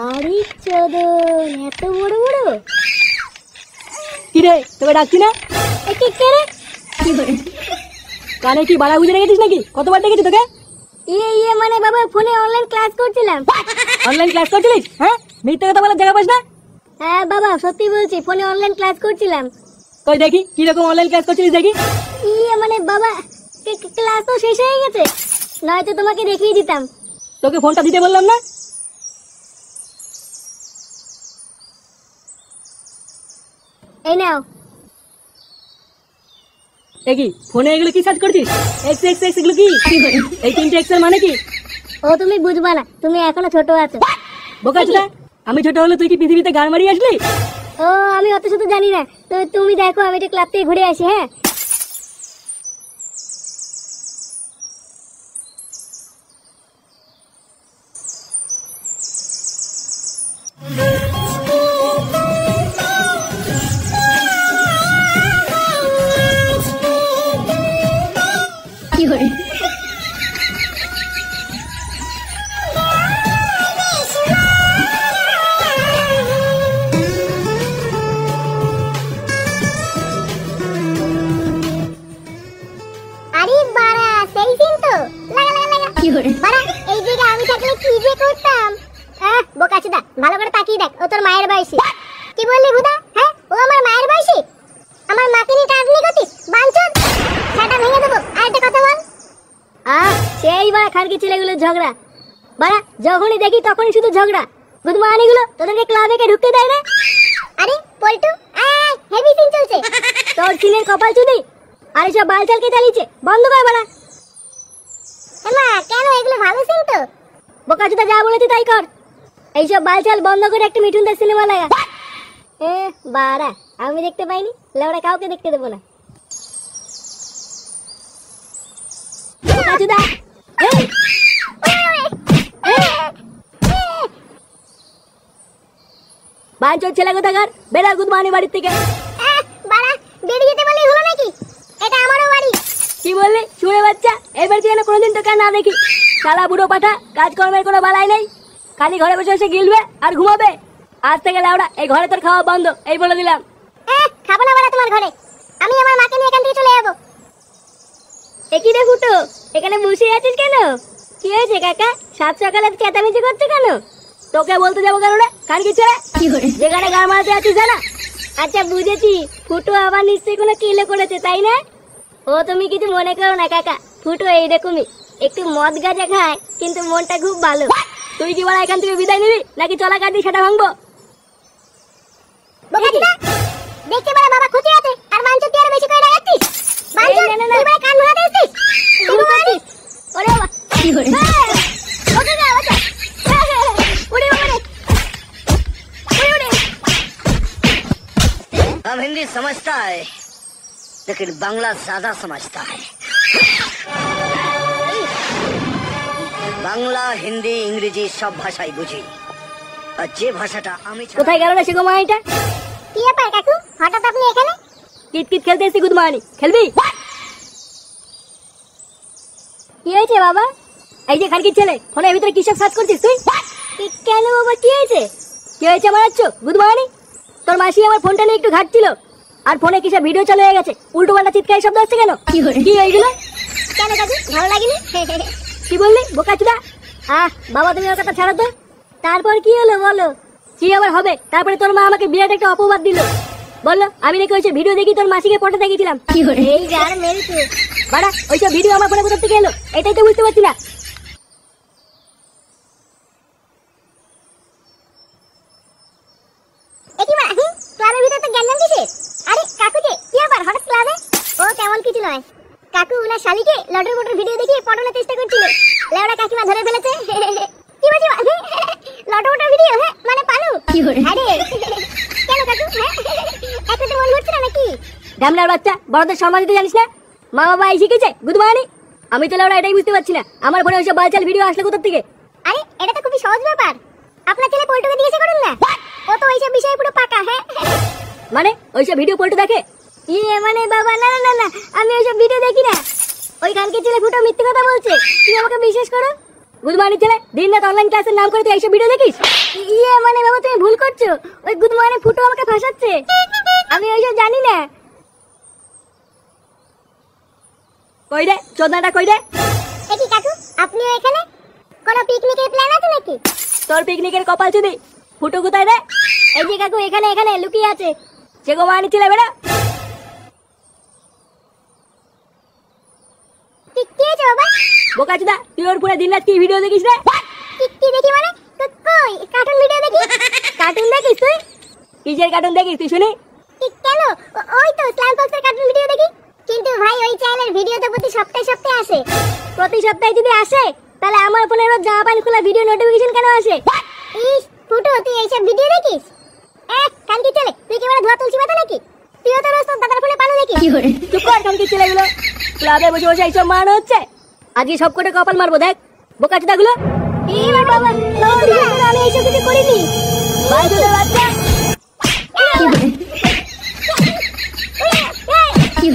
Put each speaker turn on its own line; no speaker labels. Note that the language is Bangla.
আরে চোদন, এত বড় বড়!
কি রে, তোকে ডাকছি না?
কে কে রে?
কানে কি বাড়া বুঝে রেখেছিস নাকি? কতবার ডেকেছি তোকে?
মানে বাবা, ফোনে অনলাইন ক্লাস করছিলাম।
অনলাইন ক্লাস করছিলিস? হ্যাঁ, মিথ্যে কথা বলার জায়গা পাস না?
হ্যাঁ বাবা, সত্যি বলছি, ফোনে অনলাইন ক্লাস করছিলাম।
কই দেখি কি রকম অনলাইন ক্লাস করছিলিস দেখি।
মানে বাবা, ক্লাস তো শেষ হয়ে গেছে, নয়তো তোমাকে দেখিয়ে দিতাম।
তোকে ফোনটা দিতে বললাম না?
এই নাও।
দেখি ফোনে এগুলো কি সার্চ করছিস? এক্স এক্স এক্স এগুলো কি? এই তিনটে এক্স এর মানে কি?
ও তুমি বুঝবা না, তুমি এখনো ছোট আছো।
বোকাচোদা, আমি ছোট হলে তুই কি পৃথিবীতে গান মারিয়ে আসলি?
ও আমি অত শুধু জানি না, তো তুমি দেখো আমি একটু ক্লাব থেকে ঘুরে আসি। হ্যাঁ কি করে? বোকাচোদা, ভালো করে তাকিয়ে দেখ, ও তোর মায়ের বয়সী। কি বললি ভুদা? হ্যাঁ, ও আমার মায়ের বয়সী? আমার মাকে নিয়ে টাটলি করতিস বাঞ্চদ, সেটা ভেঙে দেবো। আর একটা কথা বল। সেই বাড়া খানকি ছেলেগুলো ঝগড়া, বাড়া যখনই দেখি তখনই শুধু ঝগড়া। গুদমানিগুলো তোদেরকে ক্লাবে কে ঢুকতে দেয় না? আরে পল্টু, হেভি সিন চলছে। তোর সিনের কপাল চুদি, আর এসব বালচালকে চালিয়েছে, বন্ধ কর বাড়া। মা কেন, এগুলো ভালো সিন তো। বোকাচোদা যা বলেছি তাই কর, এইসব বালচাল বন্ধ করে একটা মিঠুনদের সিনেমা লাগা। বাড়া আমি দেখতে পাইনি, লেওড়া কাউকে দেখতে দেবো না। বোকাচোদা, বাঞ্চোদ ছেলে কোথাকার, বেড়া গুদমানি বাড়ির থেকে। বাড়া বেরিয়ে যেতে বলেই হলো নাকি? এটা আমারও বাড়ি। কি বললি শুনে বাচ্চা? এবার যেন কোনোদিন তোকে না দেখি। শালা বুড়ো পাঠা, কাজকর্মের কোনো বালাই নেই, খালি ঘরে বসে বসে গিলবে আর ঘুমাবে। আজ থেকে লাউড়া এই ঘরে তোর খাওয়া বন্ধ, এই বলে দিলাম। খাবো না বাড়া তোমার ঘরে, আমি আমার মাকে নিয়ে এখান থেকে চলে যাবো। একই রে ফুটো, এখানে বসে আছিস কেন? কি হয়েছে কাকা, সাত সকালে চেঁচামেচি করছো কেন? তোকে বলতে যাবো কেন রে, কান কি ছেড়ে? যেখানে গান মারাতে আছিস জানা। আচ্ছা বুঝেছি, ফুটো আবার নিশ্চয়ই কোনো কিলে করেছে তাই না? ও তুমি কিছু মনে করো না কাকা, ফুটো এইরকমই, একটু মদ গাঁজা খায় কিন্তু মনটা খুব ভালো। তুই কি বলা এখান থেকে বিদায় নিবি নাকি চলা কাটি সেটা ভাঙবো? দেখতে পারে বাবা খুশি আছে, আর মাংস তুই আর বেশি করে লাগাচ্ছিস। মাংস না তুই বলে কান ভাঙা দিছিস। তুই বলিস ওরে বাবা কি করে? ওকে যা বাচ্চা, উড়ে বাবা রে, উড়ে।
हम हिंदी समझता है लेकिन बांग्ला ज्यादा समझता है। বাংলা, হিন্দি, ইংরেজি সব ভাষাই বুঝি, আর যে ভাষাটা আমি
কোথায় গেল না সে গো মাইটা? কি ব্যাপার কাকু, হঠাৎ আপনি এখানে? কিতকিত খেলতে এসেছি গুদমানি, খেলবি? কি হয়েছে বাবা? এই যে খানকির ছেলে, ফোনের ভিতরে কি সব সার্চ করছিস তুই? কেন বাবা কি হয়েছে? কি হয়েছে মারাচ্ছ গুদমানি? তোর মাসি আমার ফোনটা নিয়ে একটু ঘাটছিল, আর ফোনে কিসব ভিডিও চালু হয়ে গেছে, উল্টো পাল্টা চিৎকার শব্দ হচ্ছে কেন? কি এইগুলো? কেন কাকু ভালো লাগেনি? কি বললি বোকাচোদা? বাবা তুমি ওর কথা ছাড়ো তো। তারপর কি হলো বলো? কি আবার হবে? তারপরে তোর মা আমাকে বিরাট একটা অপবাদ দিল, বললো আমি নাকি ওইসব ভিডিও দেখি তোর মাসিকে পটাতে গেছিলাম। এই যার মেরেছে বাড়া, ওইসব ভিডিও আমার ফোনে কোথা থেকে এলো এটাই তো বুঝতে পারছি না। ক্লাবের ভিতরে তো গ্যাঞ্জাম কিসের? আরে কাকু যে কি ব্যাপার হঠাৎ ক্লাবে? ও তেমন কিছু নয় কাকু, উনার শালিকে লটর মোটর ভিডিও দেখিয়ে পটানোর চেষ্টা করছিল, লেওড়া কাকিমা ধরে ফেলেছে। কি বলছি লটর মোটর ভিডিও? হ্যাঁ মানে পালু? আরে কেন কাকু, এত তো মন হচ্ছে না নাকি? ডামনার বাচ্চা, বড়দের সম্মান দিতে জানিস না? মা বাবা এই শিখেছে গুদমানি? আমি তো লেওড়া এটাই বুঝতে পারছি না, আমার ফোনে ওইসব বালচাল ভিডিও আসলে কোথা থেকে? আরে এটা তো খুবই সহজ ব্যাপার, আপনার ছেলে পল্টুকে দিয়েছে করুন না, ও তো ওইসব বিষয়ে পুরো পাকা। হ্যাঁ মানে ওইসব ভিডিও পল্টু দেখে? মানে বাবা না না না, আমি ওইসব ভিডিও দেখি না। ওই খানকে ছেলে ফুটো মিথ্যে কথা বলছে, তুমি আমাকে বিশ্বাস করো। গুদমানি ছেলে, দিন রাত অনলাইন ক্লাসের নাম করে তুই এইসব ভিডিও দেখিস? ইয়ে মানে বাবা তুমি ভুল করছো, ওই গুদমানি ফুটো আমাকে ফাঁসাচ্ছে, আমি ওইসব জানি না।
কই রে চোদনাটা কই রে?
একি কাকু, আপনিও এখানে? কোনো পিকনিকের প্ল্যান আছে নাকি?
তোর পিকনিকের কপাল চুদি, ফুটো কোথায় রে?
এই যে কাকু এখানে এখানে লুকিয়ে আছে।
সে গো মানি ছেলে বেড়া।
কি হয়েছে বাবা?
বোকা চুদা, তুই ওর পুরো দিন রাত কি ভিডিও দেখিস রে?
কি দেখি মানে? কই কার্টুন ভিডিও দেখি। কার্টুন দেখিস তুই?
কিসের কার্টুন দেখিস তুই শুনি?
কেন? ওই তো স্ল্যাম ফক্সের কার্টুন ভিডিও দেখি। কিন্তু ভাই ওই চ্যানেলের ভিডিও তো প্রতি সপ্তাহে আসে। প্রতি সপ্তাহে যদি আসে তাহলে আমার ফোনে রোজ জামা প্যান্ট খোলা ভিডিও নোটিফিকেশন কেন আসে? ইস ফুটো, তুই এইসব ভিডিও দেখিস? কালকে চলে, তুই কি মানে ধোয়া তুলসী মাথা নাকি? তুইও তো রোজ তোর দাদার ফোনে পালো দেখি।
চুপ কর কালকে ছেলেগুলো, ক্লাবে বসে বসে এইসব মান হচ্ছে। আজকে সব কটা কপাল মারবো দেখ বোকা চুদা গুলো।
এবার বাবা আমি এইসব কিছু করিনি।
ভাই তোদের বাচ্চা
কি